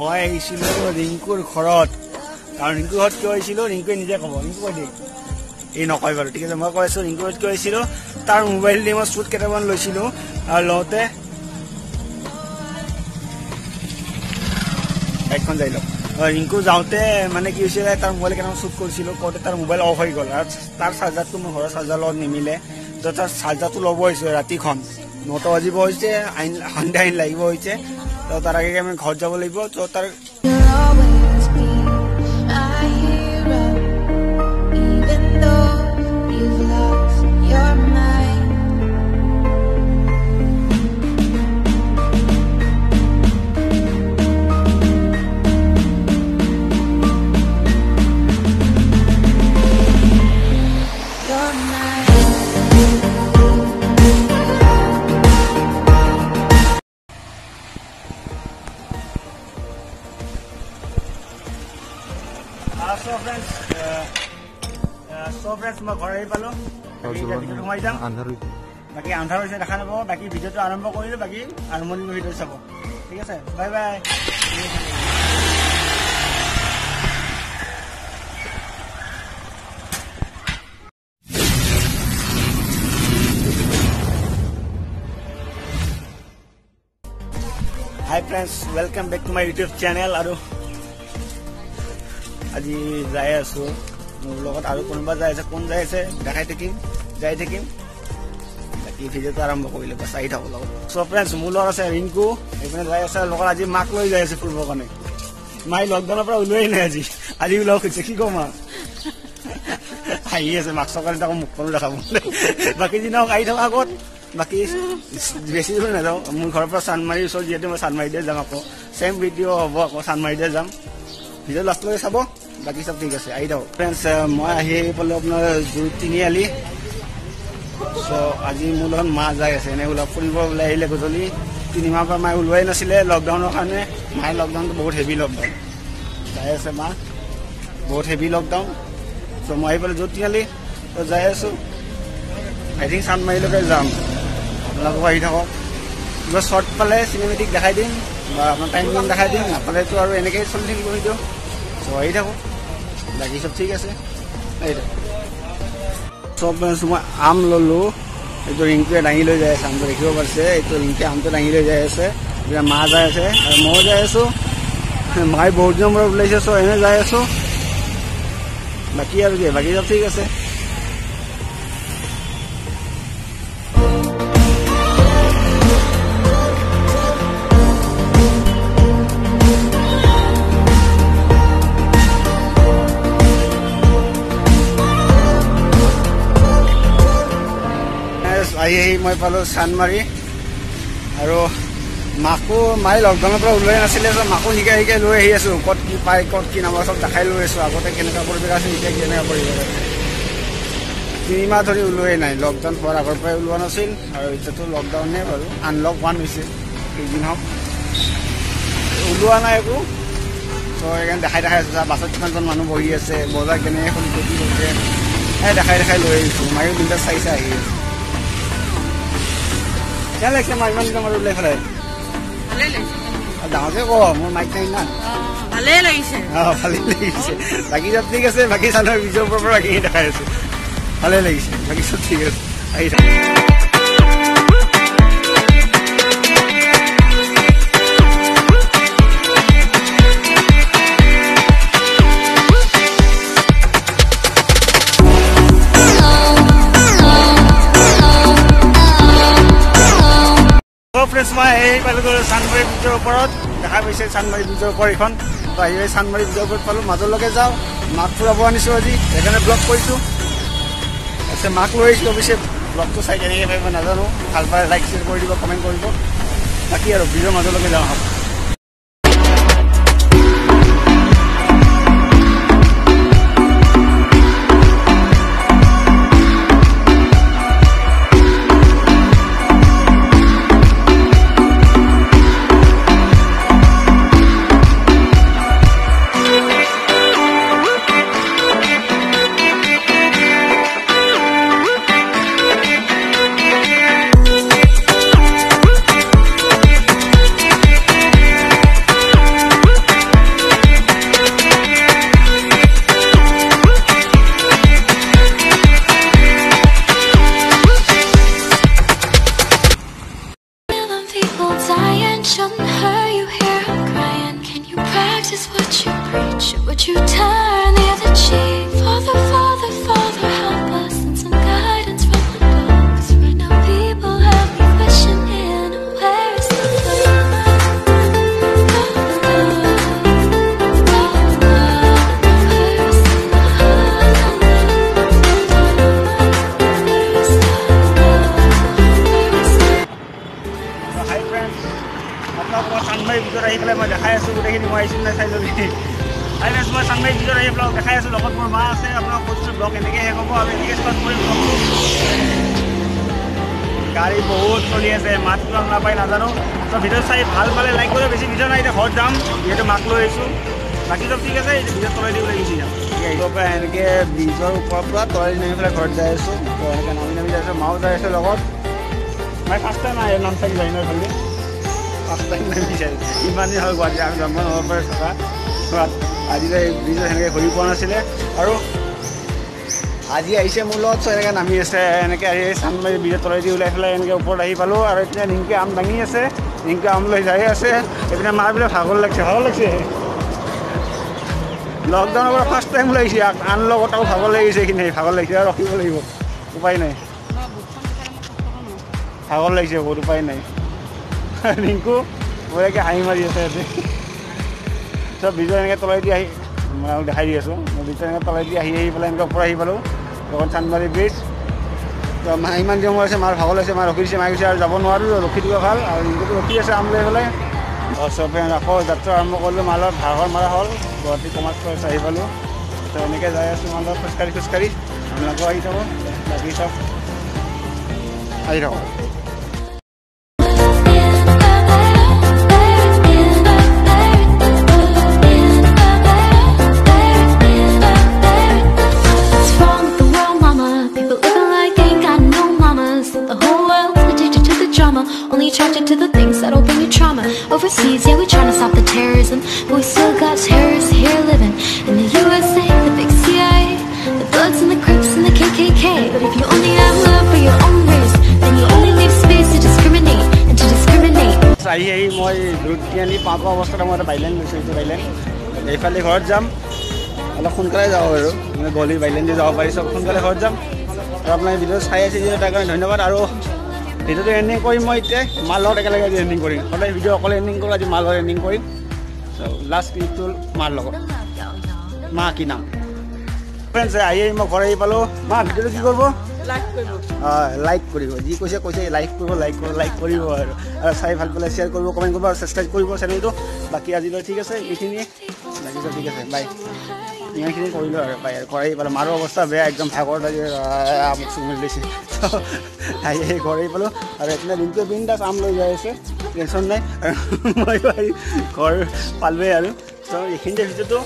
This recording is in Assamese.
মই আহিছিলো ৰিংকুৰ ঘৰত কাৰণ ৰিংকুৰ ঘৰত কিয় আহিছিলো ৰিংকুৱে নিজে ক'ব ৰিংকু কৈ দিয়ে এই নকয় বাৰু ঠিক আছে মই কৈ আছো ৰিংকুৰ ঘৰত কিয় আহিছিলো তাৰ মোবাইল দি মই শ্বুট কেইটামান লৈছিলো আৰু লওঁতে এখন যাই লওক ৰিংকু যাওঁতে মানে কি হৈছিলে তাৰ মোবাইল কেইটামান শ্বুট কৰিছিলো কৰোঁতে তাৰ মোবাইল অফ হৈ গ'ল আৰু তাৰ চাৰ্জাৰটো মোৰ ঘৰৰ চাৰ্জাৰ লগত নিমিলে তো তাৰ চাৰ্জাৰটো ল'ব হৈছে ৰাতিখন 9টা বাজিব হৈছে সন্ধ্যা আইন লাগিব হৈছে তো তাৰ আগে আমি ঘৰত যাব লাগিব তো তাৰ So friends, মই ঘৰ আহি পালো ভিডিঅ'টো সোমাই যাম বাকী আন্ধাৰ হৈছে দেখা নাপাব বাকী ভিডিঅ'টো আৰম্ভ কৰিলো বাকী আৰম্ভণি ভিডিঅ' চাব ঠিক আছে bye bye Hi friends, welcome back to my YouTube channel আৰু আজি যাই আছো মোৰ লগত আৰু কোনোবা যাই আছে কোন যাই আছে দেখাই থাকিম যাই থাকিম বাকী ভিডিঅ'টো আৰম্ভ কৰিলে বাছ আহি থাকো লগত চ' ফ্ৰেণ্ডছ মোৰ লগত আছে ৰিংকু এইপিনে যাই আছে লগত আজি মাক লৈ যাই আছে ফুৰিবৰ কাৰণে মাই লকডাউনৰ পৰা ওলোৱাই নাই আজি ওলাব খুজিছে কি কম আহি আছে মাক চকালে তাকো মুখখনো দেখাব বাকী দিনক আহি থকা আগত বাকী বেছি দূৰ নাযাওঁ মোৰ ঘৰৰ পৰা চানমাৰীৰ ওচৰত যিহেতু মই চানমাৰীতে যাম আকৌ চেম ভিডিঅ' হ'ব আকৌ চানমাৰীতে যাম ভিডিঅ' লাষ্টলৈকে চাব বাকী চব ঠিক আছে আহি যাওক ফ্ৰেণ্ডছ মই আহি পালোঁ আপোনাৰ তিনিআলি চ' আজি মোৰ লগত মা যাই আছে এনে ওলাই ফুৰিব ওলাই আহিলে গধূলি 3 মাহৰ পৰা মায়ে ওলোৱাই নাছিলে লকডাউনৰ কাৰণে মায়ে লকডাউনটো বহুত হেভি লকডাউন যাই আছে মা বহুত হেভি লকডাউন চ' মই আহি পালোঁ তিনিআলি ত' যাই আছোঁ আই থিংক চানমাৰীলৈকে যাম আপোনালোকো আহি থাকক কিবা শ্বৰ্ট পালে চিনেমেটিক দেখাই দিম বা আপোনাৰ টাইম কিমান দেখাই দিম নাপালেতো আৰু এনেকৈ চলি থাকিব ভিডিঅ' চ' আহি থাকক বাকী চব ঠিক আছে এইটো চব মই আম ল'লোঁ এইটো ৰিংকুৱে দাঙি লৈ যাই আছে আমটো দেখিব পাৰিছে এইটো ৰিংকুৱে আমটো দাঙি লৈ যাই আছে এতিয়া মা যাই আছে আৰু ময়ো যাই আছোঁ মায়ে বহুত দিনৰ মূৰত ওলাইছে চ' এনে যাই আছোঁ বাকী আৰু কি বাকী চব ঠিক আছে আহি মই পালোঁ চানমাৰী আৰু মাকো মায়ে লকডাউনৰ পৰা ওলোৱাই নাছিলে মাকো শিকাই শিকাই লৈ আহি আছোঁ ক'ত কি পায় ক'ত কি নাপায় চব দেখাই লৈ আছোঁ আগতে কেনেকুৱা পৰিৱেশ আছে এতিয়া কেনেকুৱা পৰিৱেশ আছে 3 মাহ ধৰি ওলোৱাই নাই লকডাউন হোৱাৰ আগৰ পৰাই ওলোৱা নাছিল আৰু এতিয়াতো লকডাউনে বাৰু আনলক 1 হৈছে কেইদিন হওক ওলোৱা নাই একো ত' সেইকাৰণে দেখাই আছোঁ বাছত কিমানজন মানুহ বহি আছে বজাৰ কেনেকৈ এখন গতি কৰিছে দেখাই লৈ আহিছোঁ মায়েও দুটা চাইছে আহি আছে কেনে লাগিছে মই ইমান দিনৰ মূৰত ওলাই পেলাই ডাঙৰকে ক মোৰ মাইক নাই না ভালেই লাগিছে ভালেই লাগিছে বাকী চব ঠিক আছে বাকী চানৰ ভিডিঅ'ৰ পৰা বাকী দেখাই আছো ভালেই লাগিছে বাকী চব ঠিক আছে আহি থাক ফ্ৰেণ্ডছ মই এই পালোঁ চানমাৰী ব্ৰিজৰ ওপৰত দেখা পাইছে চানমাৰী ব্ৰিজৰ ওপৰ এইখন তো আহি চানমাৰী ব্ৰিজৰ ওপৰত পালোঁ মাজলৈকে যাওঁ মাক ফুৰাব আনিছোঁ আজি সেইকাৰণে ব্লগ কৰিছোঁ তাৰপিছত মাক লৈ আহিছোঁ অৱশ্যে ব্লগটো চাই কেনেকৈ পাৰিব নাজানো ভাল পালে লাইক শ্বেয়াৰ কৰি দিব কমেণ্ট কৰিব বাকী আৰু ব্ৰিজৰ মাজলৈকে যাওঁ Would you turn the other cheek? Father, Father, Father, help us and some guidance from above. 'Cause right now people have me questioning, where is the love? Hi friends, আপোনালোকৰ চানমাৰী ভিতৰত আহি পেলাই মই দেখাই আছোঁ গোটেইখিনি মই আহিছোঁ নাই চাই ল'বি হাই ফ্ৰেণ্ডছ মই চানমাৰী ভিতৰত আহি পেলাই দেখাই আছোঁ লগত মোৰ মা আছে আপোনাক কৈছোঁ ব্লগ এনেকৈ শেষ হ'ব আৰু এনেকৈ ষ্টাৰ্ট কৰিম ব্লগটো গাড়ী বহুত চলি আছে মাতটো নাপাই নাজানো ত' ভিডিঅ' চাই ভাল পালে লাইক কৰিব বেছি ভিডিঅ' নাই এতিয়া ঘৰত যাম যিহেতু মাক লৈ আহিছোঁ বাকী চব ঠিক আছে ভিডিঅ' তলাই দি ওলাই গুচি যাম আহিব পৰা এনেকৈ ব্ৰিজৰ ওপৰৰ পৰা তলাই নামি পেলাই ঘৰত যাই আছোঁ ত' এনেকৈ নামি নামি যাই আছোঁ মাও যাই আছে লগত মই ফাৰ্ষ্ট টাইম আহে নাম চাই যাই নহয় খালি ফাৰ্ষ্ট টাইম নামিছে ইমান দিন হ'ল গুৱাহাটী আমি জন্ম নহ'ব পাৰে থকা আজিলৈ ব্ৰিজত সেনেকৈ ঘূৰি পোৱা নাছিলে আৰু আজি আহিছে মোৰ লগত চ' এনেকৈ নামি আছে এনেকৈ আহি চানমাৰী ব্ৰিজৰ তলেদি ওলাই পেলাই এনেকৈ ওপৰত আহি পালোঁ আৰু এতিয়া নিমকৈ আম দাঙি আছে নিমকৈ আম লৈ যাই আছে এইপিনে মাৰ বোলে ভাগৰ লাগিছে লকডাউনৰ পৰা ফাৰ্ষ্ট টাইম ওলাইছে আন লগত আৰু ভাগৰ লাগিছে এইখিনি ভাগৰ লাগিছে আৰু ৰখিব লাগিব উপায় নাই ভাগৰ লাগিছে বহুত উপায় নাই ৰিংকু বঢ়িয়াকৈ হাঁহি মাৰি আছে ইয়াতে চব ব্ৰিজৰ এনেকৈ তলাই দি আহি মই দেখাই দি আছোঁ মই ব্ৰিজৰ এনেকৈ তলাই দি আহি পেলাই এনেকৈ ওপৰ আহি পালোঁ লগত চানমাৰী ব্ৰিজ তো মা ইমান দিন আছে মাৰ ভাগৰ লাগিছে মা ৰখি দিছে মায়ে কৈছে আৰু যাব নোৱাৰোঁ ৰখি দিব ভাল আৰু ৰিংকুটো ৰখি আছে আম লৈ পেলাই চবে আকৌ যাত্ৰা আৰম্ভ কৰিলোঁ মাৰ লগত ভাগৰ মাৰা হ'ল গুৱাহাটী কমাৰ্চ কলেজ আহি পালোঁ তো এনেকৈ যাই আছোঁ মাৰ লগত খোজকাঢ়ি আপোনালোকেও আহি যাব বাকী চব আহি থাকক Only attracted to the things that'll bring you trauma. Overseas, yeah, we tryna stop the terrorism, but we still got terrorists here living in the USA, the big CIA, the Bloods and the Crips and the KKK. But if you only have love for your own race, then you only leave space to discriminate and to discriminate. আহি মই দুটিয়ানি পাঁচ অৱস্থাতে মই এটা বাইলেন লৈছোঁ এইটো বাইলেন এইফালে ঘৰত যাম অলপ সোনকালে যাব আৰু মানে গলি বাইলেন দি যাব পাৰি চব সোনকালে ঘৰত যাম আৰু আপোনাৰ ভিডিঅ' চাই আছে যিহেতু তাৰ কাৰণে ধন্যবাদ আৰু ভিডিঅ'টো এণ্ডিং কৰিম মই এতিয়া মাৰ লগত একেলগে আজি এণ্ডিং কৰিম সদায় ভিডিঅ' অকলে এণ্ডিং কৰোঁ আজি মাৰ লগত এণ্ডিং কৰিম চ' লাষ্ট ক্লিপটো মাৰ লগত মা কি নাম ফ্ৰেণ্ডছ আহি মই ঘৰ আহি পালোঁ মা ভিডিঅ'টো কি কৰিব লাইক কৰিব যি কৈছে লাইক কৰিব আৰু চাই ভাল পালে শ্বেয়াৰ কৰিব কমেণ্ট কৰিব আৰু ছাবস্ক্ৰাইব কৰিব চেনেলটো বাকী আজিলৈ ঠিক আছে এইখিনিয়ে বাকী চব ঠিক আছে বাই ইমানখিনি কৰিলোঁ আৰু পাই আৰু ঘৰ আহি পালোঁ মাৰো অৱস্থা বেয়া একদম ভাগৰ লাগি আমুক চুমুৰি লৈছে আহি ঘৰ আহি পালোঁ আৰু এইপিনে দিনটো বিন্দাছ আম লৈ যাই আছে টেনশ্যন নাই আৰু মই ঘৰ পালোঁৱেই আৰু ত' এইখিনিতে ভিডিঅ'টো